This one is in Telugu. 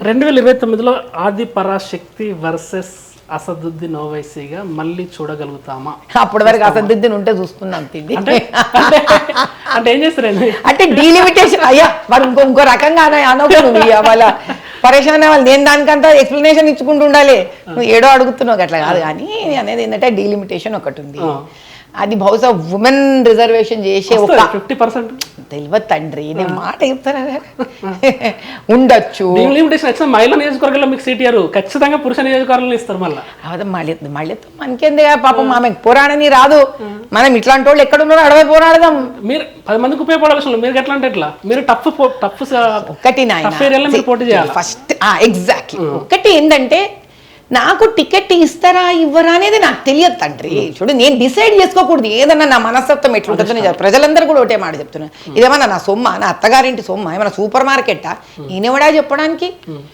2029లో ఆది పరాశక్తి వర్సెస్ అసదుద్దీన్ ఓవైసీగా మళ్ళీ చూడగలుగుతామా? అప్పటి వరకు అసదుద్దీన్ ఉంటే చూస్తున్నాం తిండి అంటే ఏం చేస్తారండి అంటే డీలిమిటేషన్ అయ్యా వాడు ఇంకో రకంగా అనవు వాళ్ళ పరేషాన్ వాళ్ళు నేను దానికంతా ఎక్స్ప్లెనేషన్ ఇచ్చుకుంటూ ఉండాలి. నువ్వు ఏడో అడుగుతున్నావు అట్లా కాదు. కానీ అనేది ఏంటంటే డీలిమిటేషన్ ఒకటి ఉంది. అది బహుశా ఉమెన్ రిజర్వేషన్ చేసే ఒక 50% తెలియదు తండ్రి. నేను మాట చెప్తాను ఉండొచ్చు. మహిళా నియోజకవర్గంలో మీకు సీట్ ఇయ్యారు, ఖచ్చితంగా పురుష నియోజకవర్గంలో ఇస్తారు. మళ్ళీ మనకేంది పాపం ఆమె పోరాడని రాదు. మనం ఇట్లాంటి వాళ్ళు ఎక్కడున్నారో అడవి పోరాడదాం. మీరు 10 మందికి ఉపయోగపడాల్సిన మీరు ఎట్లా అంటే ఎట్లా మీరు టఫ్ ఒకటి పోటీ చేయాలి ఫస్ట్. ఎగ్జాక్ట్లీ. ఒకటి ఏంటంటే నాకు టికెట్ ఇస్తారా ఇవ్వరా అనేది నాకు తెలియదు తండ్రి. చూడు నేను డిసైడ్ చేసుకోకూడదు ఏదన్నా నా మనస్తత్వం ఎట్లుంటుందో నేను ప్రజలందరూ కూడా ఒకటే మాట చెప్తున్నా. ఇదేమన్నా నా సొమ్మ, నా అత్తగారింటి సొమ్మ, ఏమన్నా సూపర్ మార్కెట్టా? నేనెవడా చెప్పడానికి?